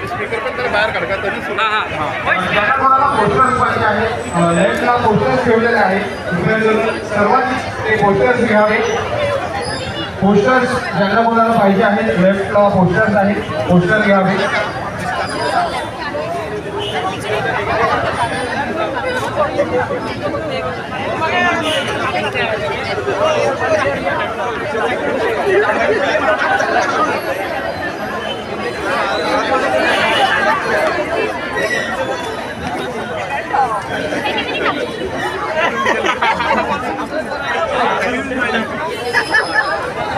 Speaker पण तरी बाहेर काढा तरी ज्यांना कोणाला पोस्टर्स पाहिजे आहे लेफ्टला पोस्टर्स ठेवलेले आहे सर्वांनी ते पोस्टर्स घ्यावे. पोस्टर्स ज्यांना कोणाला पाहिजे आहे लेफ्टला पोस्टर्स आहे पोस्टर घ्यावे.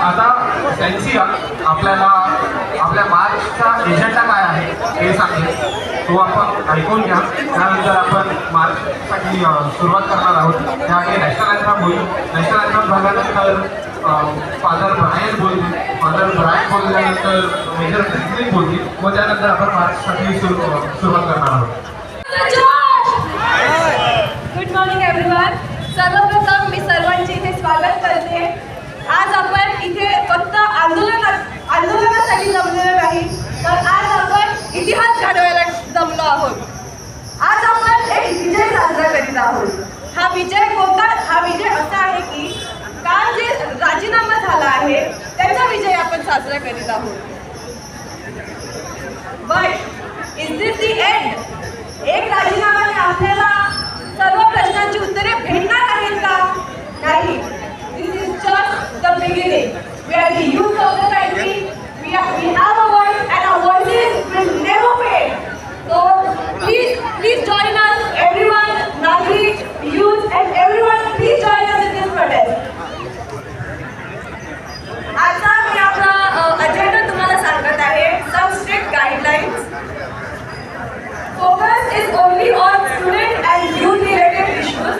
आता सेन्सिया आपल्याला आपल्या मार्चचा एजेंडा काय आहे हे सांगेल. तो आपण ऐकून घ्या. त्यानंतर आपण मार्चसाठी सुरुवात करणार आहोत. त्याआधी नॅशनल अँथम होईल. नॅशनल अँथम झाल्यानंतर फादर ब्रायन बोलल्यानंतर मेजर क्रिस्लिन बोलतील व त्यानंतर आपण मार्चसाठी सुरुवात करणार आहोत. Good morning everyone. सर्वप्रथम मी सर्वांचे इथे स्वागत करते. आज आपण इथे फक्त आंदोलनासाठी जमलेलो नाही तर आज आपण इतिहास घडवायला जमलो आहोत. आज आपण एक विजय साजरा करीत आहोत. हा विजय कोणता? हा विजय असा आहे की काल जे राजीनामा झाला आहे त्याचा विजय आपण साजरा करीत आहोत. But is this the end? एक राजीनामाने आपल्याला सर्व प्रश्नांची उत्तरे भेटणार आहेत का? नाही. This is just the beginning. We are the youth of the country. We have a voice and our voices will never fade. So please join us, everyone, Nagrik, youth and everyone. Please join us in this protest. आता मी आपला agenda तुम्हाला सांगत आहे. Some strict guidelines. Focus is only on student and youth related issues.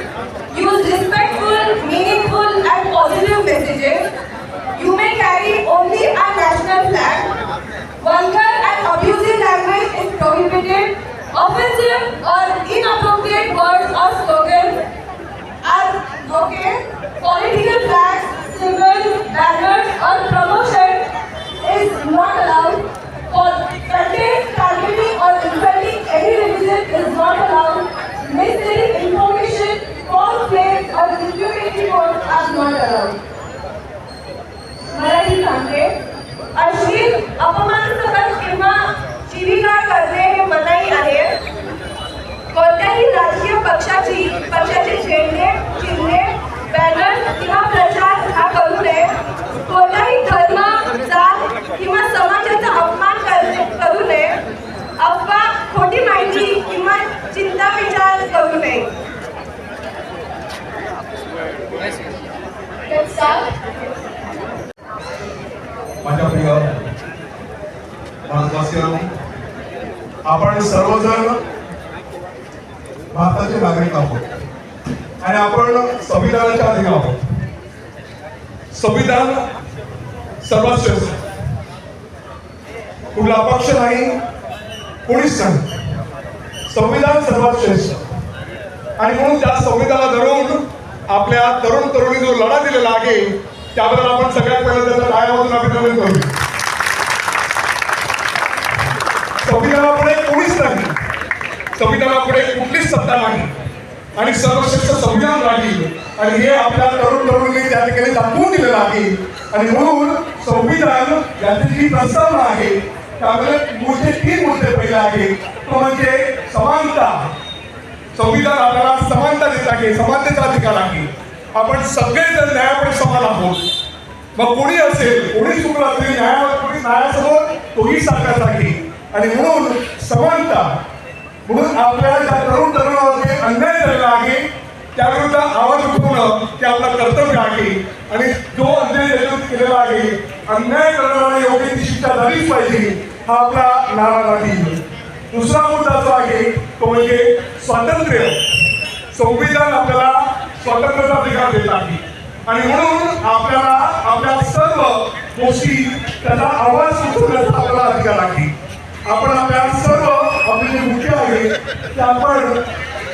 Use respectful, meaningful and positive messages. You may carry only a national flag. Vulgar and abusive language is prohibited. Offensive or inappropriate words or slogans are okay. Political flags, symbols, banners or promotion is not allowed. Content targeting or insulting any religion is not allowed. Misleading information, false claims or defamatory quotes are not allowed. Marathi सांगते. अश्लील, अपमानजनक किंवा शिवीगाळ करणे हे मनाई आहे. कोणत्याही राजकीय पक्षाचे झेंडे, चिन्हे, बॅनर किंवा प्रचार हा करू नये. कोणत्याही धर्म, जात किंवा समाजाचा अपमान करू नये. अफवा, खोटी माहिती किंवा चिंता विचार करू नये. माझ्या प्रिय भारतवासियांनो, आपण सर्वजण भारताचे नागरिक आहोत आणि आपण संविधानाच्या अधीन आहोत. संविधान सर्वात श्रेष्ठ. कुठला अपक्ष नाही, कोणीच नाही. संविधान सर्वात श्रेष्ठ. आणि म्हणून त्या संविधानाला धरून आपल्या तरुण तरुणी जो लढा दिलेला आहे त्याबद्दल आपण सगळ्यात पहिलं त्याचं टाळ्यामधून अभिनंदन करू. संविधानापुढे कोणीच नाही. संविधानापुढे कुठलीच सत्ता नाही आणि सर्वश्रेष्ठ संविधान राहील. आणि हे आपल्या तरुण तरुणींनी त्या ठिकाणी दाखवून दिलेलं आहे. आणि म्हणून संविधान याची जी प्रस्तावना आहे त्यामध्ये मोठे 3 मुद्दे पहिले आहे. तो म्हणजे समानता. संविधान आपल्याला समानता देत आहे, समानतेचा अधिकार आहे. आपण सगळेजण न्यायापुढे समान आहोत. मग कोणी असेल, कोणी चुकला तरी न्यायासमोर तोही सारखाच आहे. आणि म्हणून समानता. म्हणून आपल्याला ज्या तरुण तरुणावरती अन्याय झालेला आहे त्याविरुद्ध आवाज उठवणं हे आपलं कर्तव्य आहे. आणि जो अन्याय त्याच्यावर केलेला आहे, अन्याय करणारा योग्य ती शिक्षा झालीच पाहिजे हा आपला नारा राहील. दुसरा मुद्दा जो आहे तो म्हणजे स्वातंत्र्य. संविधान आपल्याला स्वातंत्र्याचा अधिकार देत आहे आणि म्हणून आपल्याला आपल्या सर्व गोष्टी त्याचा आवाज उठवण्याचा आपला अधिकार आहे. आपण आपल्या सर्व आपले जे मुख्य आहे ते आपण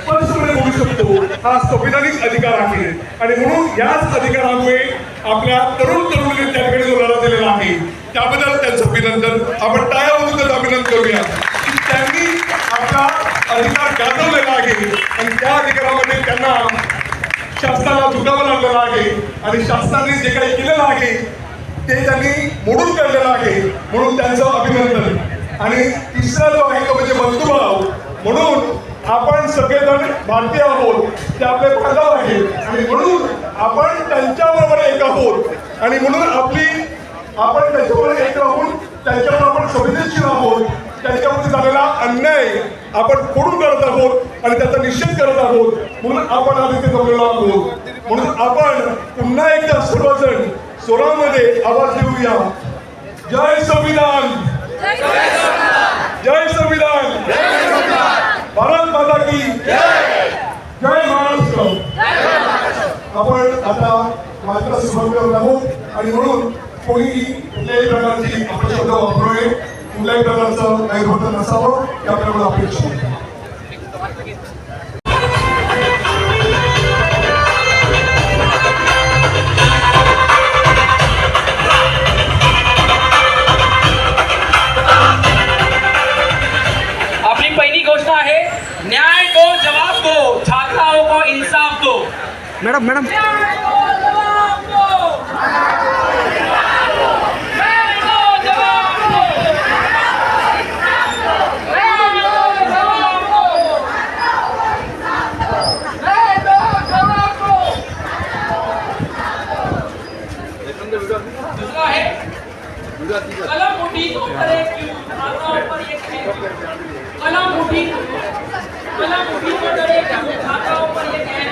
स्पष्टपणे बोलू शकतो हा संविधानिक अधिकार आहे. आणि म्हणून याच अधिकारामुळे आपल्या तरुण तरुणींनी त्या ठिकाणी जो लढा दिलेला आहे त्याबद्दल त्यांचं अभिनंदन. आपण टाळ्या वाजवून त्याचं अभिनंदन करूया की त्यांनी आपला अधिकार गाजवलेला आहे आणि त्या अधिकारामध्ये त्यांना शासनाला झुकावं लागलेलं आहे आणि शासनाने जे काही केलेलं आहे ते त्यांनी मोडून काढलेलं आहे. म्हणून त्यांचं अभिनंदन. आणि तिसरा जो आहे तो म्हणजे बंधुभाव. म्हणून आपण सगळेजण भारतीय आहोत, ते आपले बांधव आहेत आणि म्हणून आपण त्यांच्याबरोबर एक आहोत आणि म्हणून आपण त्यांच्याबरोबर एक राहून त्यांच्याबरोबर आपण संवेदनशील आहोत. त्यांच्यावरती झालेला अन्याय आपण फोडून काढत आहोत आणि त्याचा निषेध करत आहोत. म्हणून आपण आज इथे जमलेलो आहोत. म्हणून आपण पुन्हा एकदा सर्वजण स्वरामध्ये आवाज देऊया. जय संविधान, जय संविधान, भारत माता की जय महाराष्ट्र. आपण आता मात्र सुरुवात करत आहोत आणि म्हणून कोणी कुठल्याही प्रकारची अपशब्द वापरू नये, कुठल्याही प्रकारचं गैरवर्तन नसावं ही आपल्याला अपेक्षा आहे. अपनी पहली घोषणा है, न्याय दो जवाब दो, छात्राओं को इंसाफ दो. मैडम दूसरा है, कलम उठी तो करे क्यों, छात्राओं पर ये कहर. कलम उठी तो करे क्यों, छात्राओं पर ये कहर.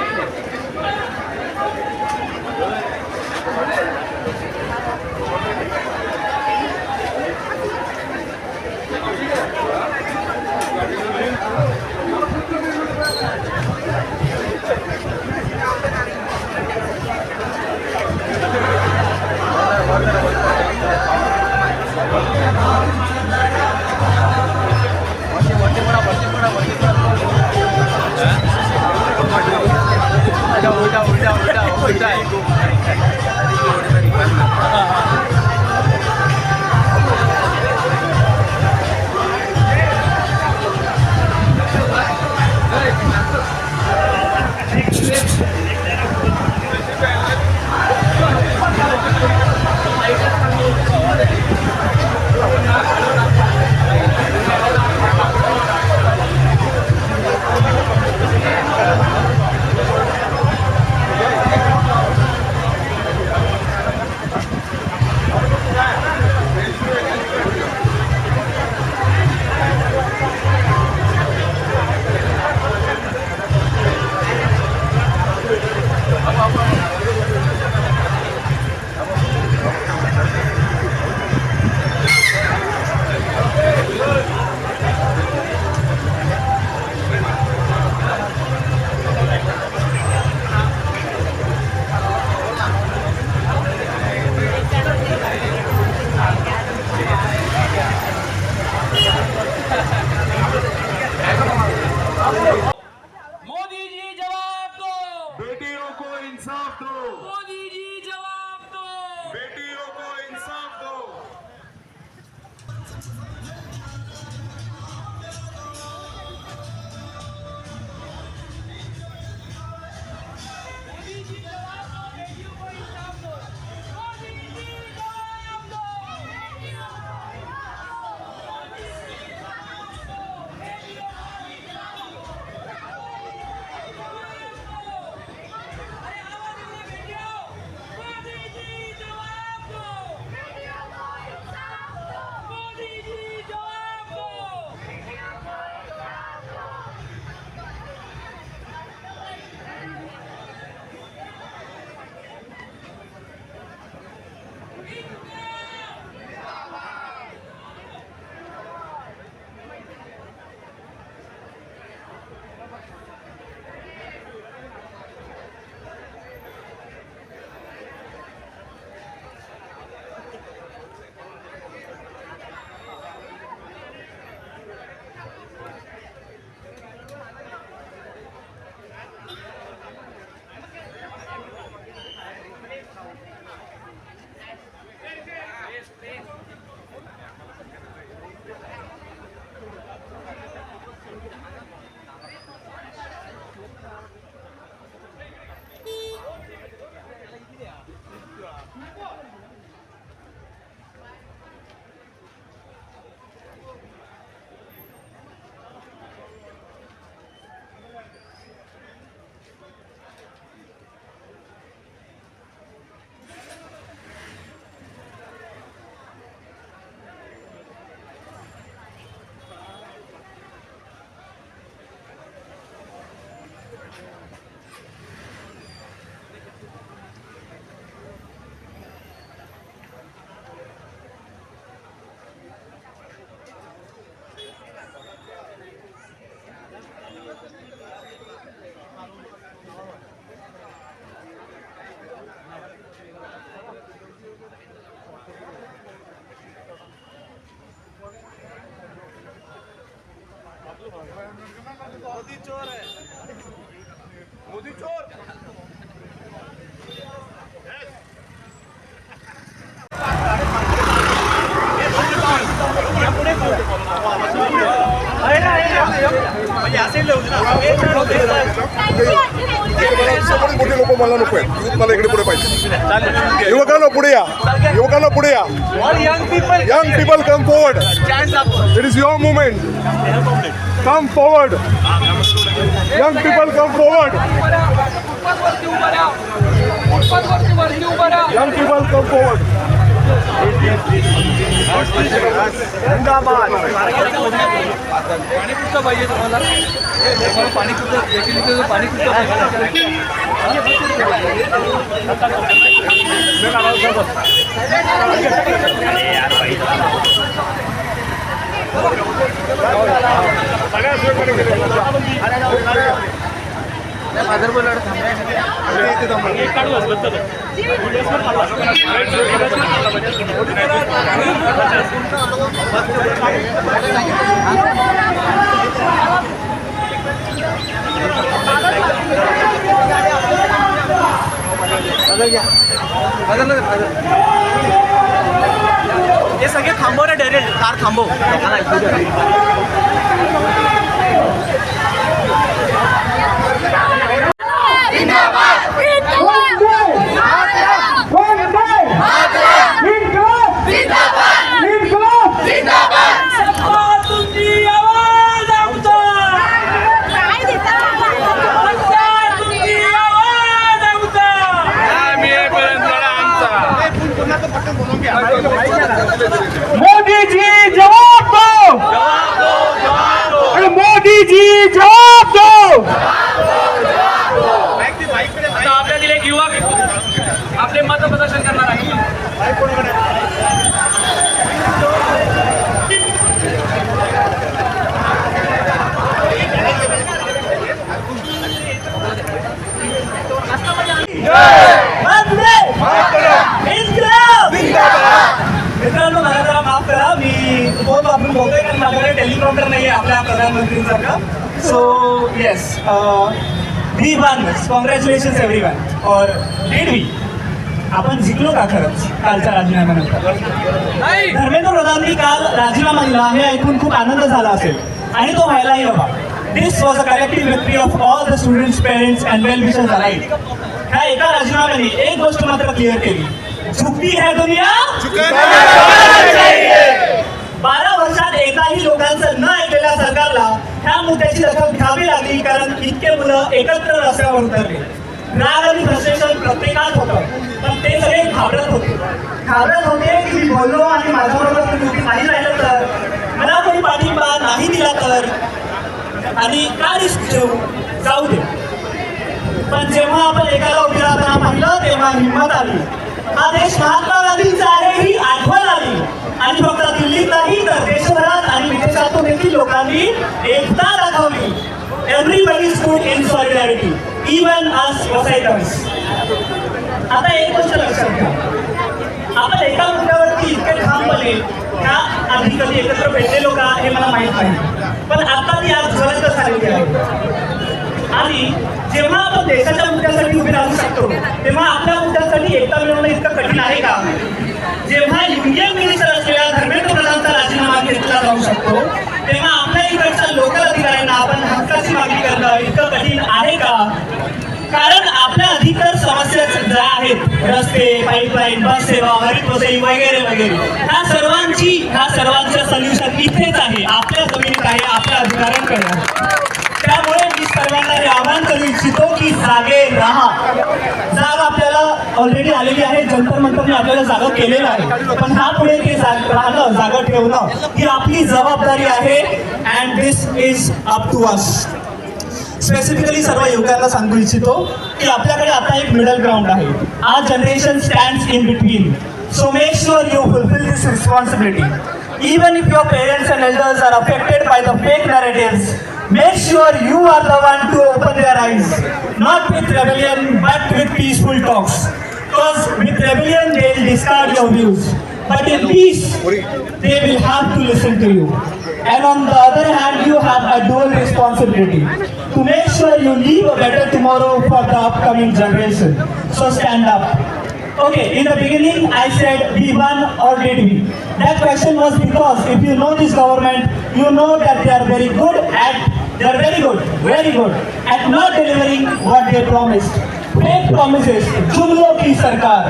मोदी चोर है. मोदी चोर. मोठे लोक मला नको आहेत. मला इकडे पुढे पाहिजे. युवकांना पुढे या. युवकांना पुढे या. Young people come forward. It is your movement. Come forward. Young people come forward. Young people come forward. जिंदाबाद. पाणी कुठं पाहिजे तुम्हाला? पाणी कुठं? 1 लिटर पाणी कुठं पाहिजे? हे सगळे थांबव रे डायरेक्ट कार थांबव. मोदी जी जवाब दो. अरे मोदी जी जवाब दो. आता आपल्यातील एक युवक आपले मत प्रदर्शन करणार आहे. मित्रांनो मला जरा माफ करा. मी बहुत आपण बोलतोय कारण माझ्याकडे टेलिप्रॉम्प्टर नाही आहे आपल्या प्रधानमंत्रींसारखं. So yes we won. Congratulations everyone. Or did we. आपण जिंकलो का खरंच कालच्या राजीनाम्यानंतर? धर्मेंद्र प्रधाननी काल राजीनामा दिला हे ऐकून खूप आनंद झाला असेल आणि तो व्हायलाही हवा. This was a collective victory of all the students, parents and well wishers alike. ह्या एका राजीनाम्याने एक गोष्ट मात्र क्लिअर केली. झुकती है दुनिया. 12 वर्षात एकदाही लोकांचं न ऐकलेल्या सरकारला ह्या मुद्द्याची दखल घ्यावी लागली कारण इतके मुलं एकत्र रस्त्यावर उतरले. राग आणि फ्रस्ट्रेशन प्रत्येकात होतं पण ते सगळे घाबरत होते की मी बोललो आणि माझ्याबरोबर तुम्ही नाही राहिलं तर, मला कोणी पाठिंबा नाही दिला तर, आणि का रिस्क घेऊ, जाऊ दे. पण जेव्हा आपण एकाला उभी राहताना पाहिलं तेव्हा हिंमत आली. हा देश महात्मा गांधींचा आहे ही आठवण आली आणि फक्त दिल्लीत नाही तर देशभरात आणि विदेशातून देखील लोकांनी एकता दाखवली. Everybody stood in solidarity, even us Vasaiters. आता एक गोष्ट लक्षात घ्या. आपण एका मुद्द्यावरती इतके ठामपणे का आधी कधी एकत्र भेटलेलो का हे मला माहीत नाही, पण आता ती आज ज्वलंत झालेली आहे. आणि जेव्हा आपण देशाच्या मुद्द्यासाठी उभे राहू शकतो तेव्हा आपल्या मुद्द्यासाठी एकता मिळवणं इतकं कठीण आहे का? जेव्हा युनियन मिनिस्टर असलेल्या धर्मेंद्र प्रधानचा राजीनामा घेतला जाऊ शकतो तेव्हा आपल्या इकडच्या लोकल अधिकाऱ्यांना आपण हक्काची मागणी करणं इतकं कठीण आहे का? कारण आपल्या अधिकार समस्या ज्या आहेत, रस्ते, पाईपलाईन, बस सेवा, हरित वसई वगैरे वगैरे, ह्या सर्वांचं सोल्युशन इथेच आहे, आपल्या जमिनीत आहे, आपल्या अधिकाऱ्यांकडे. त्यामुळे मी सर्वांना हे आवाहन करू इच्छितो की जागे राहा. जाग आपल्याला ऑलरेडी आलेली आहे, जंतर मंतरने आपल्याला जागा केलेलं आहे, पण हा पुढे ते राहणं, जागा ठेवणं ही आपली जबाबदारी आहे. And this is up to us. Specifically सर्व युवकांना सांगू इच्छितो की आपल्याकडे आता एक मिडल ग्राउंड आहे. Our generation stands in between. So make sure you fulfill this responsibility. Even if your parents and elders are affected by the fake narratives, make sure you are the one to open their eyes, not with rebellion but with peaceful talks. Because with rebellion they will discard your views, but in peace they will have to listen to you. And on the other hand, you have a dual responsibility. to make sure you leave a better tomorrow for the upcoming generation. So stand up. Okay, in the beginning I said we won or did we? That question was because if you know this government, you know that they are very good at not delivering what they promised. Fake promises, Jumlo ki sarkar.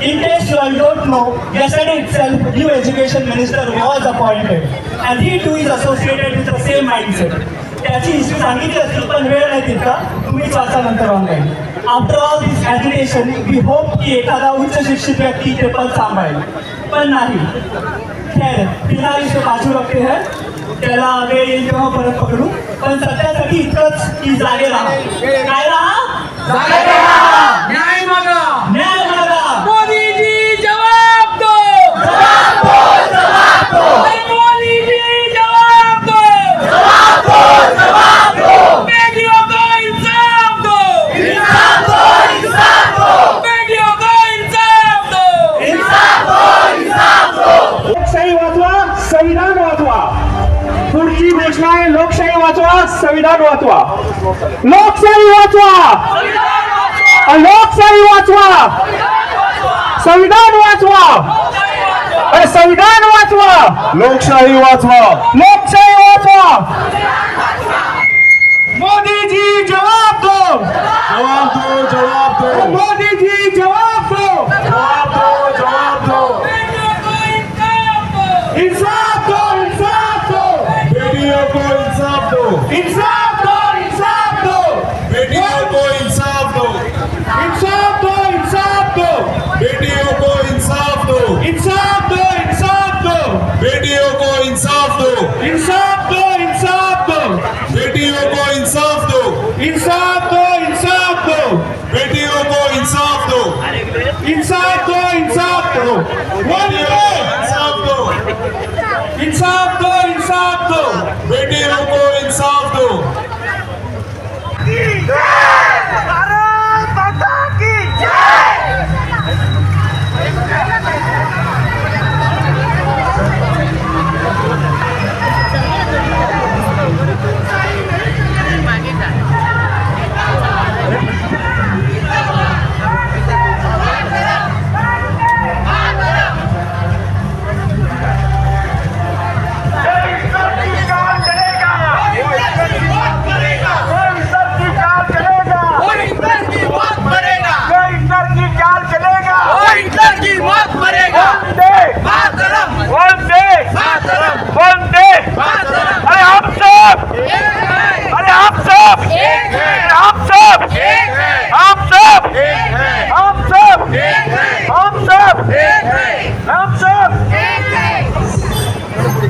In case you all don't know, yesterday itself, new education minister was appointed, and he too is associated with the same mindset. त्याची history सांगितली असती पण वेळ नाही तितका, तुम्हीच वाचा नंतर online. After all this agitation we hope की एखादा उच्च शिक्षित व्यक्ती ते पद सांभाळेल, पण नाही. खैर फिलहाल इसे बाजू रखते हैं, त्याला वेळ येईल तेव्हा परत पकडू. पण सध्यासाठी इतकंच की जागे राहा. काय राहा? जागे राहा. न्याय मागा. न्याय मागा. मोदी जी जवाब दो. जवाब दो, जवाब दो. अरे मोदी जी जवाब दो. जवाब दो, जवाब दो. बेटियों को इंसाफ दो. इंसाफ दो, इंसाफ दो. बेटियों को इंसाफ दो. इंसाफ दो, इंसाफ दो. लोकशाही वाचवा, संविधान वाचवा. पुढची घोषणा आहे लोकशाही वाचवा, संविधान वाचवा. लोकशाही वाचवा, लोकशाही वाचवा, संविधान वाचवा. अरे संविधान वाचवा, लोकशाही वाचवा, लोकशाही वाचवा. मोदी जी जवाब दो, जवाब दो, जवाब दो. मोदी जी जवाब दो, जवाब दो, जवाब दो. बेटियों को इंसाफ दो. इंसाफ दो, इंसाफ दो. बेटियों को इंसाफ दो. इंसाफ दो, इंसाफ दो. बेटियों को इंसाफ दो. इंसाफ दो, इंसाफ दो. बेटियों को इंसाफ दो. इंसाफ दो, इंसाफ दो. बेटियों को इंसाफ दो. इंसाफ दो, इंसाफ दो. बेटियों को इंसाफ दो. इंसाफ दो, इंसाफ दो. बेटियों को इंसाफ दो. इंसाफ दो, इंसाफ दो. इंसाफ दो. इंसाफ दो, इंसाफ दो. बेटियों को इंसाफ दो.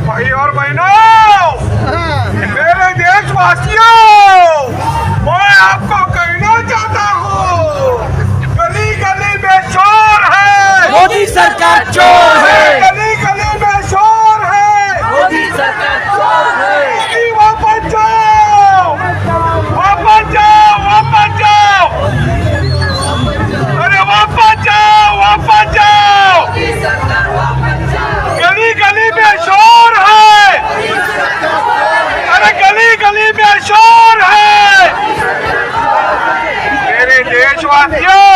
भाई और बहनों, मेरे देशवासियों, मैं आपको कहना चाहता हूँ, गली गली में शोर है, मोदी सरकार चोर है. गली गली में शोर है, मोदी सरकार चोर है. मोदी वापस जाओ, वापस जाओ, वापस जाओ. अरे वापस जाओ, वापस जाओ. गली गली में शोर है, अरे गली गली में शोर है. मेरे देशवासियों,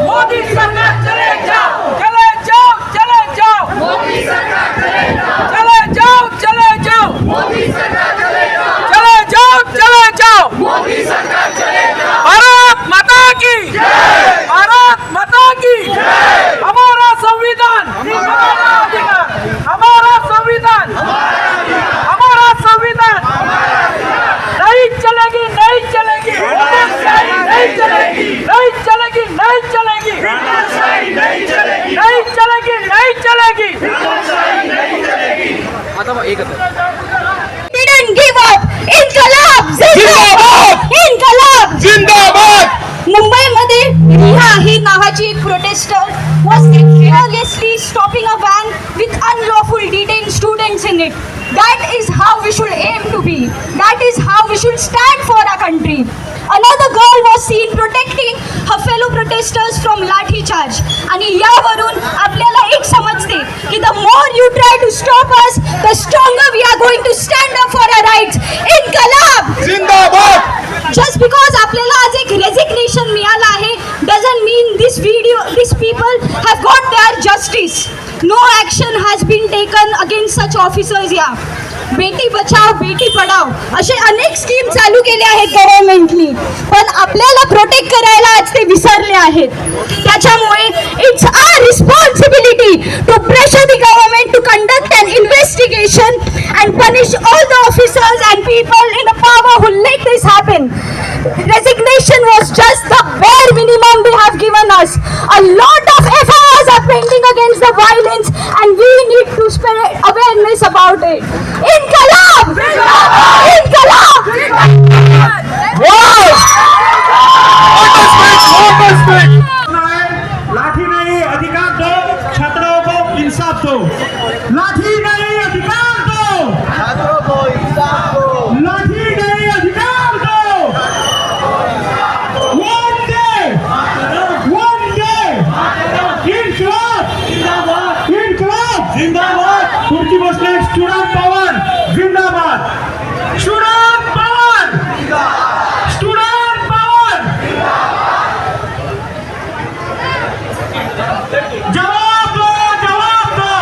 मोदी सरकार चले जाओ. tirelessly stopping a van with unlawful detained students in it. That is how we should aim to be. That is how we should stand for our country. Another girl was seen protecting her fellow protesters from lathi charge. आणि यावरून आपल्याला एक समजते की the more you try to stop us, the stronger we are going to stand up for our rights. इन्कलाब जिंदाबाद. Just because आपल्याला आज एक रेजिग्नेशन मिळालं आहे doesn't mean these people have got their justice. No action has been taken against such officers या. बेटी बचाव बेटी पढाव असे अनेक स्कीम चालू केले आहेत गव्हर्नमेंटनी, पण आपल्याला प्रोटेक्ट करायला आज ते विसरले आहेत. त्याच्यामुळे it's our responsibility to pressure the government to conduct an investigation and punish all the officers and people in power who let this happen. Resignation was just the bare minimum they have given us. A lot of FIRs are pending against the violence and we need to spread awareness about it. Inqilab! Inqilab! लाठी नहीं अधिकार दो, छात्रों को इंसाफ दो. लाठी नहीं अधिकार दो, छात्रों को इंसाफ दो. लाठी नहीं अधिकार दो. One day, इनकलाब जिंदाबाद, इनकलाब जिंदाबाद. पुढची गोष्ट स्टुडंट पॉवर जिंदाबाद. Student power, student power. जवाब दो, जवाब दो,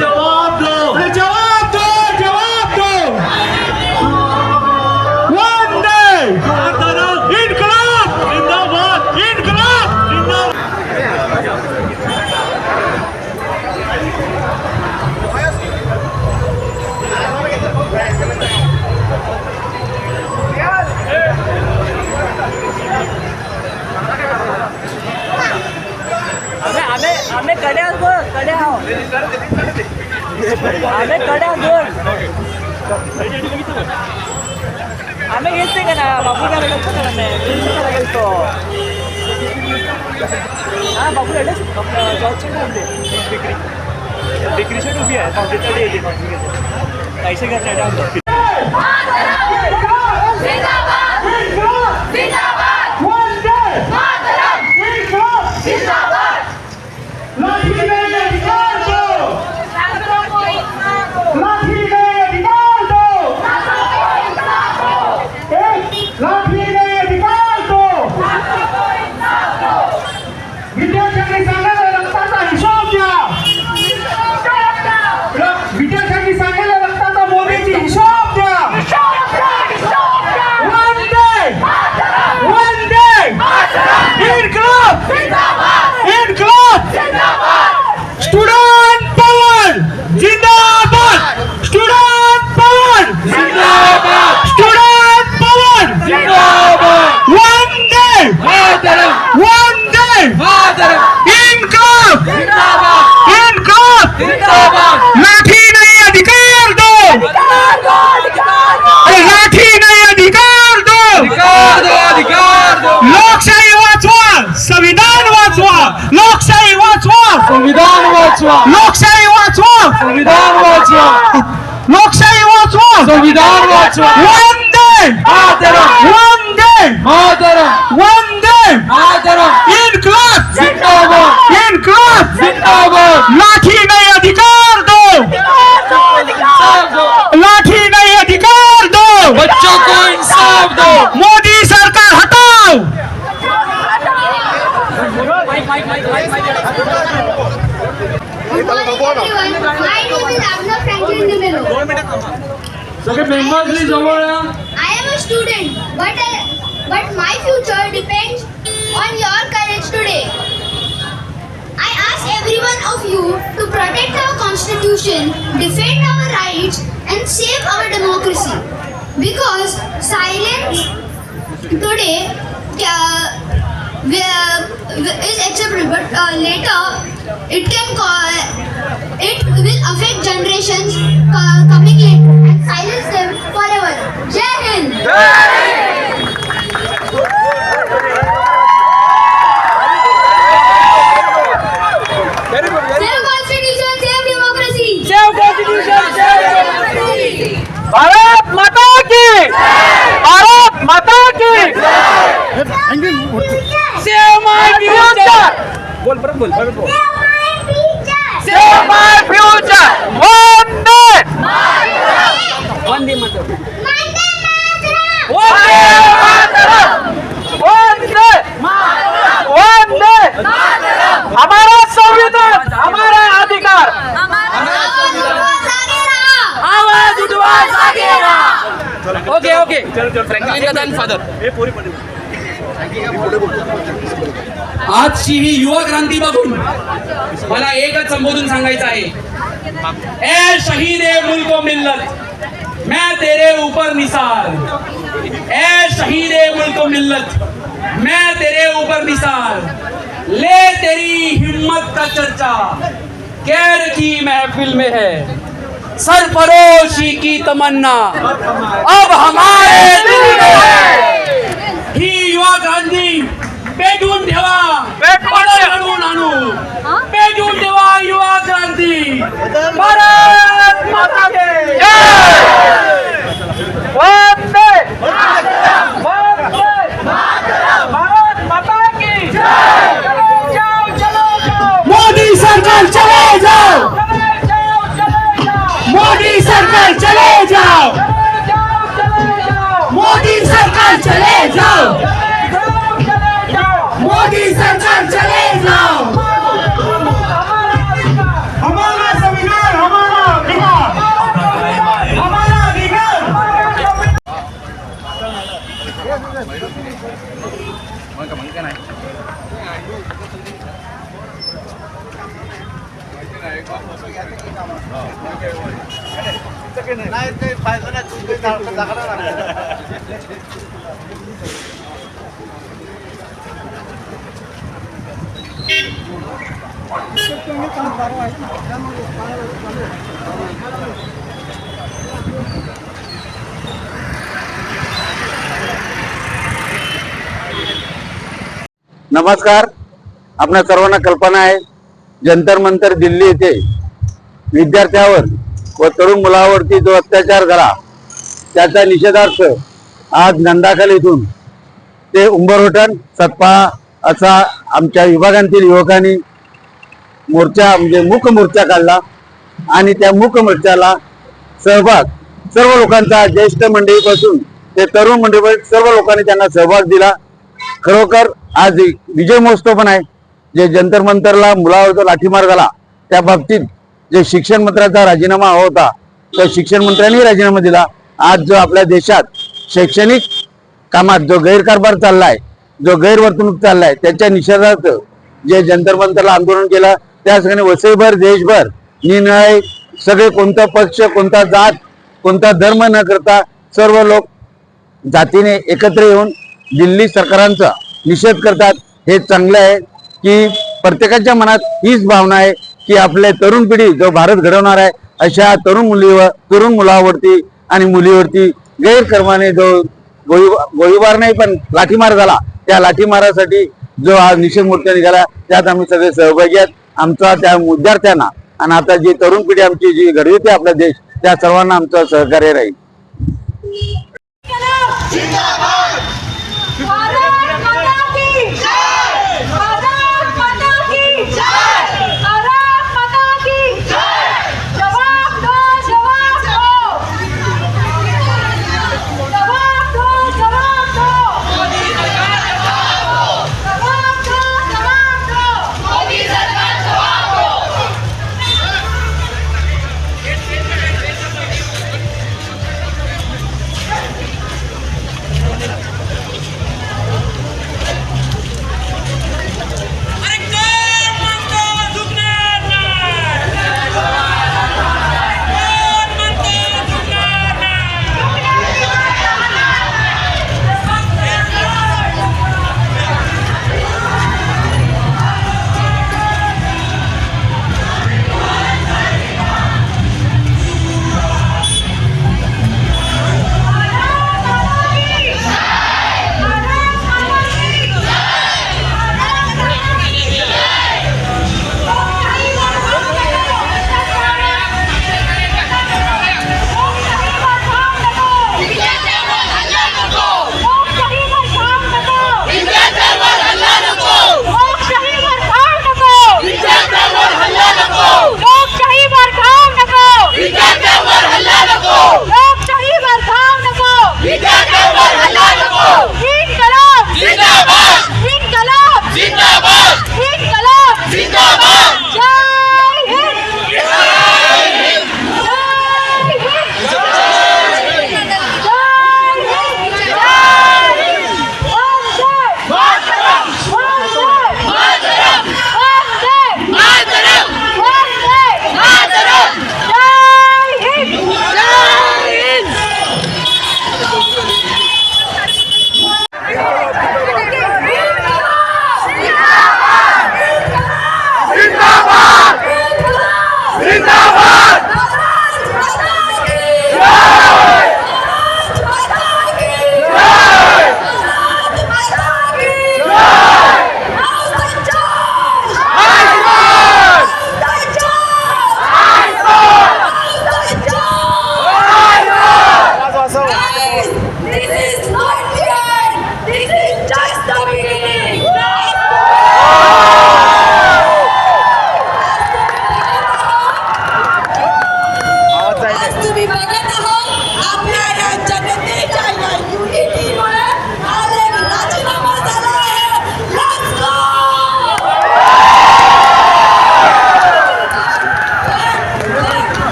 जवाब दो, जवाब दो, जवाब दो. One day, इनकलाब जिंदाबाद, इनकलाब जिंदाबाद. आम्ही कड्या गोड कड्या आम्ही कड्या गोड आम्ही घेते का ना बाबू काय गेलतो हा बाबू विक्रीच्या उभी आहे पावसाकडे येते पैसे करण्यात लाठी नहीं अधिकार दो, लाठी नहीं अधिकार दो, लाठी नहीं अधिकार दो. विद्यार्थ्यांनी सांगायला रक्ताचा हिशोब द्या. विद्यार्थ्यांनी सांगायला रक्ताचा मोदीची हिशोब द्या. One day, इनकलाब, इनकलाब. स्टुडंट पॉवर जिंदाबाद, स्टुडंट पॉवर जिंदाबाद, स्टुडंट पॉवर जिंदाबाद. One day, one day, इनकलाब जिंदाबाद, इनकलाब जिंदाबाद. लाठी नहीं अधिकार दो, लाठी नहीं अधिकार दो. लोकशाही वाचवा, संविधान वाचवा. लोकशाही वाचवा, संविधान वाचवा, लोकशाही वाचवा, संविधान वाचवा, लोकशाही वाचवा, संविधान वाचवा. One day, one day, one day, इनकलाब जिंदाबाद, इनकलाब जिंदाबाद. लाठी नहीं अधिकार दो, लाठी नहीं अधिकार दो. बच्चों को इंसाफ दो. मोदी सरकार हटाओ. सगळे मेंबर्सनी जवळ या. I am a student, but my future depends on your courage today. I ask every one of you to protect our constitution, defend our rights, and save our democracy. Because silence today is acceptable, but later it will affect generations coming later and silence them forever. Jai Hind. की भारत माता की Save my future. बोल परत बोल परत बोल. Save my future. Vande Vande Mataram. Vande Vande हमारा संविधान हमारा अधिकार. आवाज उठवा जागेरा. Okay Franklin Kadam father. आजची ही युवा क्रांती बघून मला एकच संबोधून सांगायचं आहे. ए शहीद मुल्क मिल्लत मैं तेरे ऊपर निसार. ए शहीद मुल्क मिल्लत मैं तेरे ऊपर निसार. ले तेरी हिम्मत का चर्चा कैर की महफिल में है. सरफरोशी की तमन्ना अब हमारे दिल में है. ही युवा क्रांती पेटून ठेवा घडवून आणू. पेटून ठेवा युवा क्रांती. भारत माता की वंदे वंदे भारत माता की चले जाओ मोदी सरकार चले जाओ. मोदी सरकार चले जाओ. मोदी सरकार चले जाओ. मोदी सरकार चले जाओ. हमारा संविधान हमारा अधिकार हमारा अधिकार. नमस्कार. आपल्या सर्वांना कल्पना आहे जंतर मंतर दिल्ली येथे विद्यार्थ्यावर व तरुण मुलावरती जो अत्याचार झाला त्याच्या निषेधार्थ आज नंदाखल येथून ते उंबरहोटण सतपा असा आमच्या विभागांतील युवकांनी मोर्चा म्हणजे मूक मोर्चा काढला आणि त्या मूक मोर्चाला सहभाग सर्व लोकांचा ज्येष्ठ मंडळीपासून ते तरुण मंडळीपर्यंत सर्व लोकांनी त्यांना सहभाग दिला. खरोखर आज विजय महोत्सव पण आहे. जे जंतर मंतरला मुलावर जो लाठीमार झाला त्या बाबतीत जे शिक्षण मंत्र्याचा राजीनामा हवा होता तो शिक्षण मंत्र्यांनी राजीनामा दिला. आज जो आपल्या देशात शैक्षणिक कामात जो गैरकारभार चाललाय जो गैरवर्तणूक चाललाय त्याच्या निषेधार्थ जे जंतर मंतरला आंदोलन केलं त्याच ठिकाणी वसईभर देशभर निर्णय सगळे कोणता पक्ष कोणता जात कोणता धर्म न करता सर्व लोक जातीने एकत्र येऊन दिल्ली सरकारांचा निषेध करतात. हे चांगले आहे की प्रत्येकाच्या मनात हीच भावना आहे की आपले तरुण पिढी जो भारत घडवणार आहे अशा तरुण मुलावरती आणि मुलीवरती गैरकर्माने जो गोळीबार नाही पण लाठीमार झाला त्या लाठीमारासाठी जो आज निषेध मोर्चा निघाला त्यात आम्ही सगळे सहभागी आहेत. आमचा त्या विद्यार्थ्यांना आणि आता जी तरुण पिढी आमची जी घडविते आपला देश त्या सर्वांना आमचं सहकार्य राहील.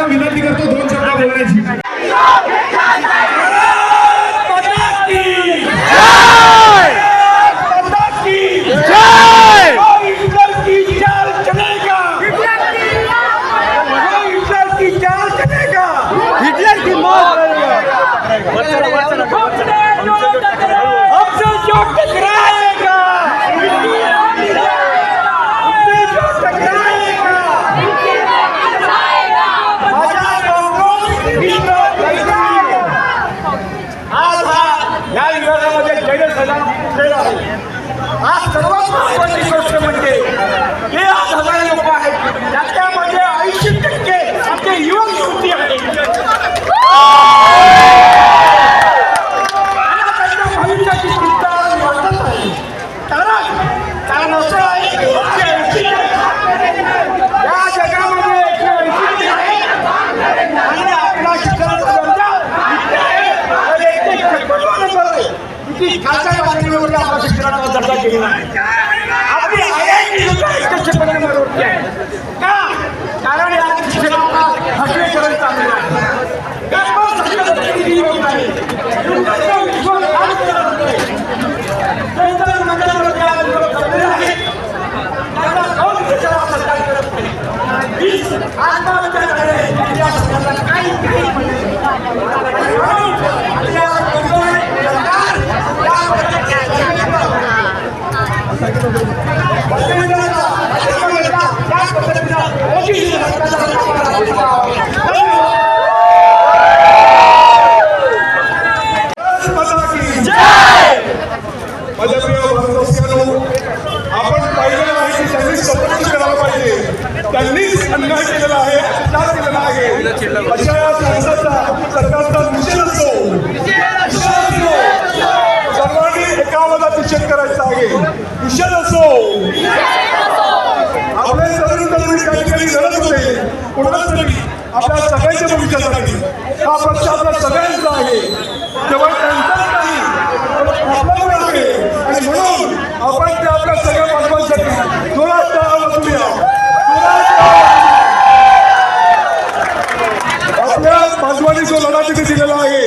विनंती करतो 2 शब्द बोलण्याची. आज सर्वात महत्त्वाची गोष्ट म्हणजे हे 8,000 लोक आहेत, त्याच्यामध्ये 80% आपले युवक युवती आहेत. भविष्याची चिंता वाटत आहे. कारण असं आहे की या जगामध्ये 180 आहे आणि आपला शिक्षणाचा दर्जा खालच्या पातळीवरती आपल्या शिक्षणाचा दर्जा केलेला आहे. आपली IIT सुद्धा 150 वरती आहे. का? कारण या शिक्षणाला हटवेकरण चालू आहे. माझ्या प्रिय भारतवासियांनो, आपण पाहिलेलं आहे की त्यांनी संरक्षण करायला पाहिजे, त्यांनीच अन्याय केलेला आहे, अत्याचार केलेला आहे. अशा या सरकारचा निषेध असतो. सर्वांनी एकावजा निषेध करायचा आहे. निषेध असो. आपले तरुण काही लढत होते कोणासाठी, आपल्या सगळ्यांच्या भविष्यासाठी. हा पक्ष आपल्या सगळ्यांचा आहे, केवळ त्यांचाच नाही आपला आहे. आणि म्हणून आपण ते आपल्या सगळ्या बांधवांसाठी जोरात टाळा वाजवूया. आपल्या बांधवांनी जो लढा तिथे दिलेला आहे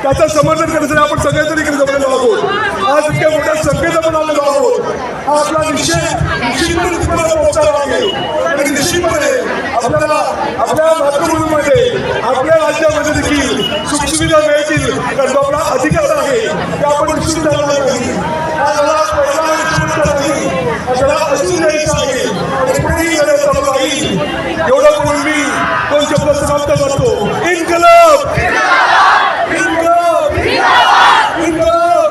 त्याचं समर्थन करण्यासाठी आपण सगळेजण इकडे जमलेलो आहोत. आज इतक्या मोठ्या संख्येत आपण आलेलो आहोत. हा आपला निश्चितपणे पोहोचला आहे. आणि निश्चितपणे आपल्याला आपल्या मातृभूमीमध्ये आपल्या राज्यामध्ये देखील सुखसुविधा मिळतील कारण तो आपला अधिकार आहे ते आपण विसरून जाणार नाही. हा लढा पहिला विसरून नाही, आपल्याला असून द्यायचा आहे. पुढेही लढा चालू राहील. एवढं बोलून मी 2 शब्द समाप्त करतो. इन्कलाब इन्कलाब इन्कलाब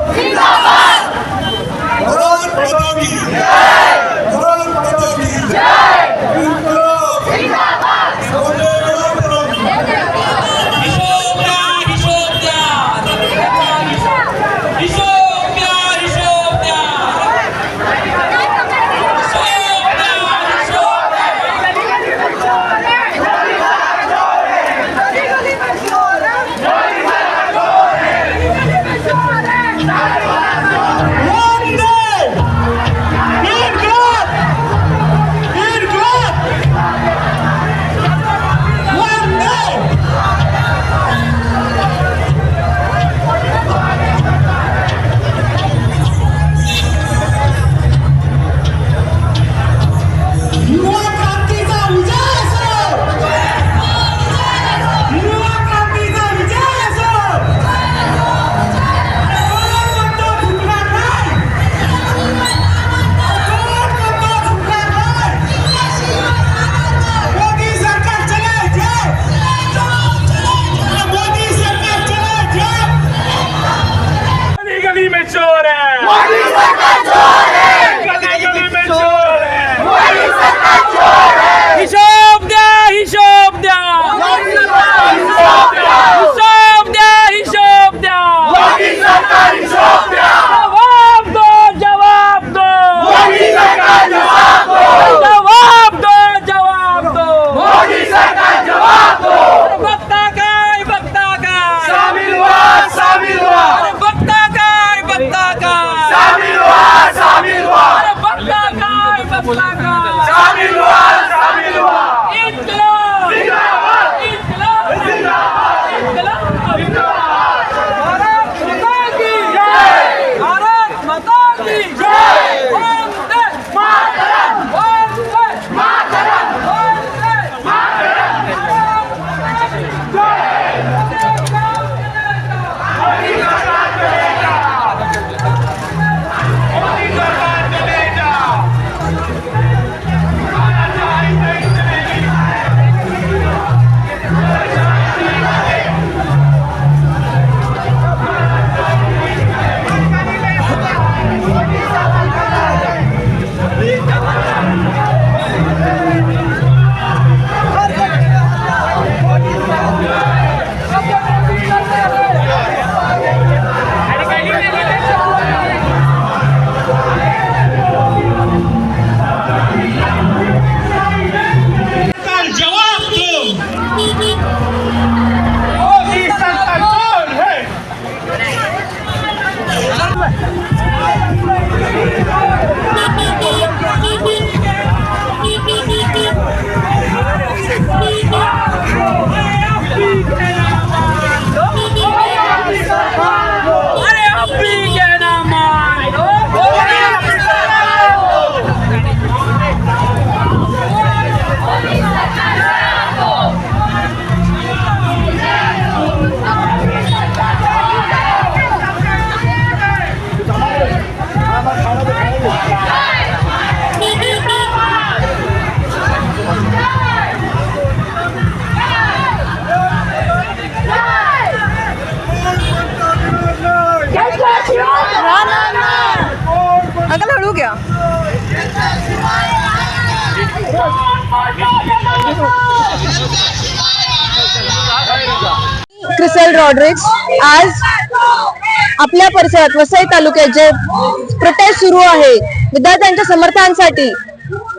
भारत माता की भारत माता की इन्कलाब क्रिसेल रॉड्रिक्स. आज आपल्या परिसरात वसई तालुक्यात जे प्रोटेस्ट सुरू आहे विद्यार्थ्यांच्या समर्थनासाठी,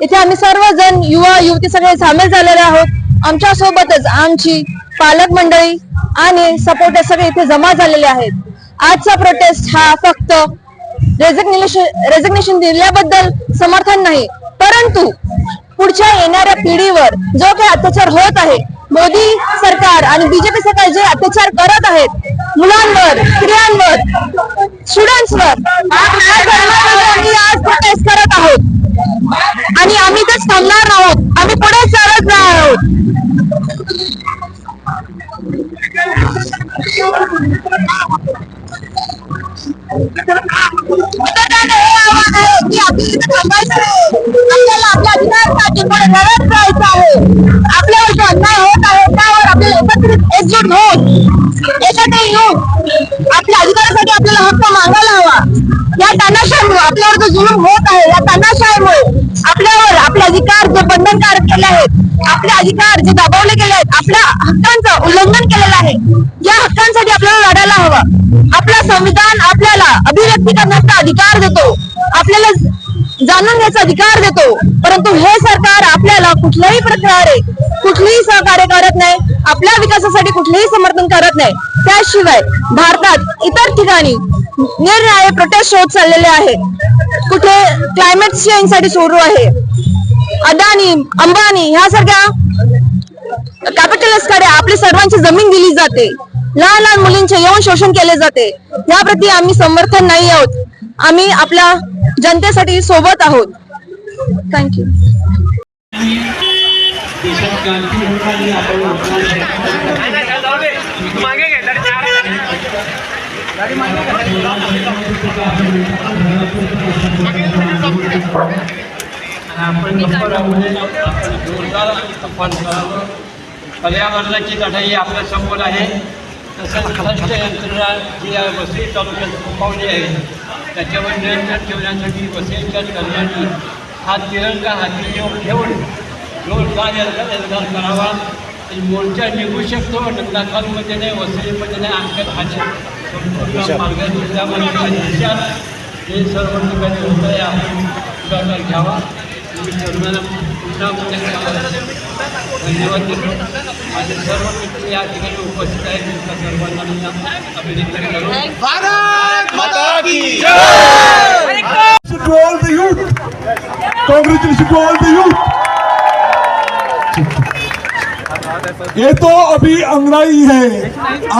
इथे आम्ही सर्वजण युवा युवती सगळे सामील झालेले आहोत. आमच्या सोबतच आमची पालक मंडळी आणि सपोर्टर सगळे इथे जमा झालेले आहेत. आजचा प्रोटेस्ट हा फक्त रेझिग्नेशन दिल्याबद्दल समर्थन नाही, परंतु पुढच्या येणाऱ्या पिढीवर जो काही अत्याचार होत आहे, मोदी सरकार आणि बीजेपी सरकार जे अत्याचार करत आहेत मुलांवर, स्त्रियांवर, स्टुडंट्सवर, आम्ही आज प्रोटेस्ट करत आहोत आणि आम्ही तेच थांबणार आहोत. आम्ही पुढे चालत राहणार आहोत. आपल्याला आपल्या अधिकारासाठी पुढे लढत जायचं आहे. आपल्यावर जो अन्याय होत आहे त्यावर आपल्याला एकजूट होऊन एकत्र येऊन आपल्या अधिकारासाठी आपल्याला हक्क मागायला हवा. या तानाशाहीमुळे आपल्यावर जो जुलूम होत आहे, या तानाशाहीमुळे आपल्यावर आपले अधिकार जे बंधनकारक केले आहेत, आपले अधिकार जे दाबवले गेले आहेत, आपल्या हक्कांचं उल्लंघन केलेलं आहे, या हक्कांसाठी आपल्याला लढायला हवं. आपलं संविधान आपल्याला अभिव्यक्ती करण्याचा अधिकार देतो, आपल्याला जाणून घ्यायचा अधिकार देतो, परंतु हे सरकार आपल्याला कुठल्याही प्रकारे कुठलेही सहकार्य करत नाही, आपल्या विकासासाठी कुठलेही समर्थन करत नाही. त्याशिवाय भारतात इतर ठिकाणी निरनिराळे प्रोटेस्ट होत चाललेले आहेत. कुठे क्लायमेट चेंज साठी सुरू आहे, अदानी, अंबानी ह्यासारख्या कॅपिटलिस्ट कडे आपली सर्वांची जमीन दिली जाते, लहान लहान मुलींचे यौन शोषण केले जाते. याप्रती आम्ही समर्थन नाही आहोत. आम्ही आपल्या जनतेसाठी सोबत आहोत. थँक्यू. पर्यावरणाची लढाई आपल्या समोर आहे. तसंच भ्रष्ट यंत्रणा जी या वसई तालुक्यात थोपवली आहे त्याच्यावर नियंत्रण ठेवण्यासाठी वसईच्या तरुणांनी हा तिरंगा हाती ठेवून जोरदार एल्गार करावा. मोर्चा निघू शकतो, नंदाखालमध्ये नाही, वसईमध्ये नाही, आमच्या भाषेत मार्ग जिल्ह्यामध्ये हे सर्व ठिकाणी होत आहे. आपण पुढाकार घ्यावा. तुम्ही तरुणांना पुन्हा धन्यवाद देतो. माझे सर्व मित्र या ठिकाणी उपस्थित आहेत. तुमच्या सर्वांना मी अभिनंदन करतो. भारत माता की जय. To all the youth, congratulations to all the youth. ये तो अभी अंगड़ाई है,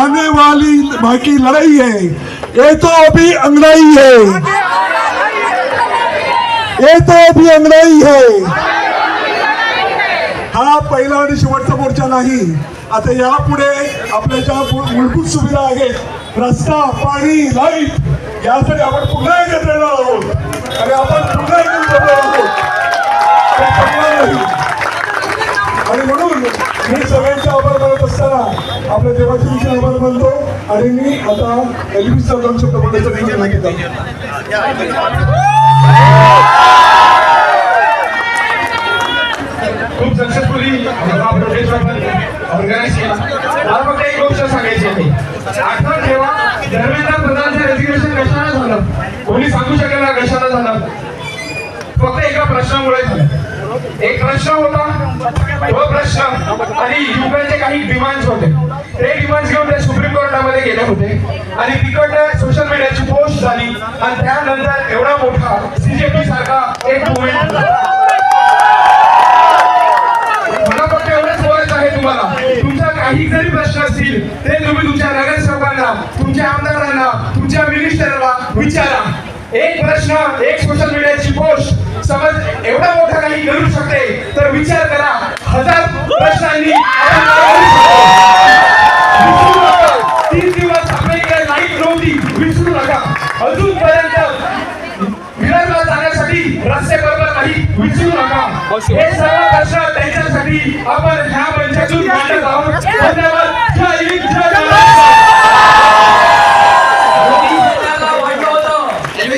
आने वाली बाकी लड़ाई है. ये तो अभी अंगड़ाई है, ये तो अभी अंगड़ाई है. हा पहिला आणि शेवटचा मोर्चा नाही. आता यापुढे आपल्या ज्या मूलभूत सुविधा आहेत, रस्ता, पाणी, लाईट, यासाठी आपण पुन्हा एकत्र येणार आहोत आणि आपण पुन्हा एकत्र जमणार आहोत. आणि म्हणून मी सगळ्यांचे आभार मानत असताना आपल्या देवाचे देखील आभार मानतो. आणि मी आता एलबीचा दोन शब्द बोलायचं विनंती करतो. खूप सक्सेसफुली प्रोटेस्ट ऑर्गनाईज केला. मला फक्त एक गोष्ट सांगायची आहे. आठवण ठेवा, धर्मेंद्र प्रधानचं रेजिग्नेशन कशाला झालं, कोणी सांगू शकेल ना कशाला झालं? फक्त एका प्रश्नामुळे झालं. एक प्रश्न होता, तो प्रश्न आणि युवकांचे काही डिमांड्स होते. ते डिमांड्स घेऊन ते सुप्रीम कोर्टामध्ये गेले होते आणि तिकडनं सोशल मीडियाची पोस्ट झाली आणि त्यानंतर एवढा मोठा CJP सारखा एक मुवमेंट झाला. मला फक्त एवढंच बोलायचं आहे तुम्हाला, तुमचा काही जरी प्रश्न असतील ते तुम्ही तुमच्या नगरसेवकांना, तुमच्या आमदारांना, तुमच्या मिनिस्टरला विचारा. एक प्रश्न, एक सोशल मीडियाची पोस्ट समज एवढा मोठा काही करू शकते तर विचार करा, 1000 प्रश्नांनी 3 दिवस आपल्याकडे लाईट नव्हती, विसरू नका. अजूनपर्यंत विरारला जाण्यासाठी रस्ते बरोबर नाही, विसरू नका. हे सर्व प्रश्न त्यांच्यासाठी आपण ह्या मंचातून मांडत आहोत. धन्यवाद. जय हिंद, जय महाराष्ट्र.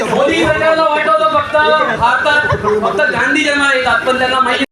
मोदी सरकारला वाटवतं फक्त भारतात फक्त गांधी जन्माला येतात, पण त्यांना माहिती